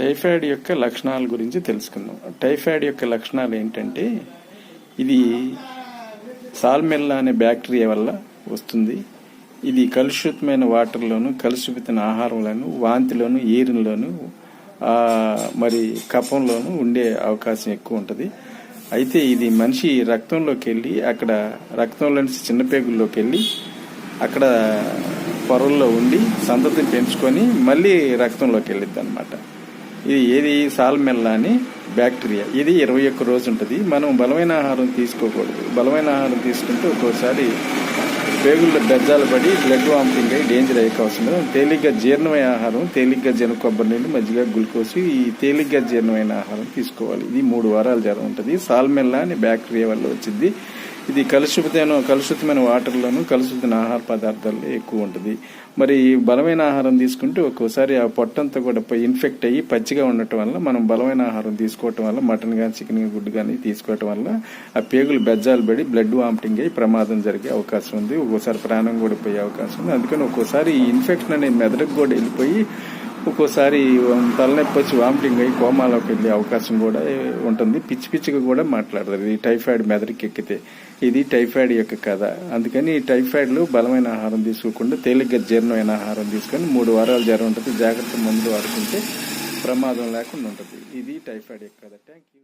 Typhoid యొక్క లక్షణాల గురించి తెలుసుకుందాం. టైఫాయిడ్ యొక్క లక్షణాలు ఏంటంటే, ఇది సాల్మెల్లా అనే బ్యాక్టీరియా వల్ల వస్తుంది. ఇది కలుషితమైన వాటర్లోను, కలుషితమైన ఆహారంలోను, వాంతిలోను, యూరిన్లోను, మరి కఫంలోను ఉండే అవకాశం ఎక్కువ ఉంటుంది. అయితే ఇది మనిషి రక్తంలోకి వెళ్ళి, అక్కడ రక్తంలోని చిన్న పేగుల్లోకి వెళ్ళి అక్కడ పొరల్లో ఉండి సంతతిని పెంచుకొని మళ్ళీ రక్తంలోకి వెళ్ళిద్ది అనమాట. ఇది సాల్మెల్లా అని బ్యాక్టీరియా. ఇది 21 రోజు ఉంటుంది. మనం బలమైన ఆహారం తీసుకోకూడదు. బలమైన ఆహారం తీసుకుంటే ఒక్కోసారి పేగుల్లో బెజ్జాలు పడి బ్లడ్ వామిటింగ్ అయ్యి డేంజర్ అయ్యే అవసరం లేదు. తేలిగ్గా జీర్ణమైన ఆహారం, తేలిగ్గా జీర్ణ కొబ్బరి నీళ్ళు, మజ్జిగ, గ్లూకోజ్, ఈ తేలిగ్గా జీర్ణమైన ఆహారం తీసుకోవాలి. ఇది 3 వారాలు జ్వరం ఉంటుంది. సాల్మెల్లా అనే బ్యాక్టీరియా వల్ల వచ్చింది. ఇది కలుషితమైన వాటర్లోను, కలుషితమైన ఆహార పదార్థాల్లో ఎక్కువ ఉంటుంది. మరి బలమైన ఆహారం తీసుకుంటే ఒక్కోసారి ఆ పొట్టంతా కూడా ఇన్ఫెక్ట్ అయ్యి పచ్చిగా ఉండటం వల్ల, మనం బలమైన ఆహారం తీసుకోవటం వల్ల, మటన్ కానీ, చికెన్ కానీ, గుడ్డు కానీ తీసుకోవటం వల్ల ఆ పేగులు బెజ్జాలు పడి బ్లడ్ వామిటింగ్ అయ్యి ప్రమాదం జరిగే అవకాశం ఉంది. ఒక్కోసారి ప్రాణం కూడా పోయే అవకాశం ఉంది. అందుకని ఒక్కోసారి ఈ ఇన్ఫెక్షన్ అనేది మెదడుకు కూడా వెళ్ళిపోయి ఒక్కోసారి తలనొప్పి వచ్చి వామిటింగ్ అయ్యి కోమాలోకి వెళ్ళే అవకాశం కూడా ఉంటుంది. పిచ్చి పిచ్చిగా కూడా మాట్లాడతారు ఈ టైఫాయిడ్ మెదడుకి ఎక్కితే. ఇది టైఫాయిడ్ యొక్క కథ. అందుకని ఈ టైఫాయిడ్లో బలమైన ఆహారం తీసుకోకుండా తేలిగ్గా జీర్ణమైన ఆహారం తీసుకొని 3 వారాలు జ్వరం ఉంటుంది. జాగ్రత్త మందులు వాడుకుంటే ప్రమాదం లేకుండా ఉంటుంది. ఇది టైఫాయిడ్ యొక్క కథ. Thank you.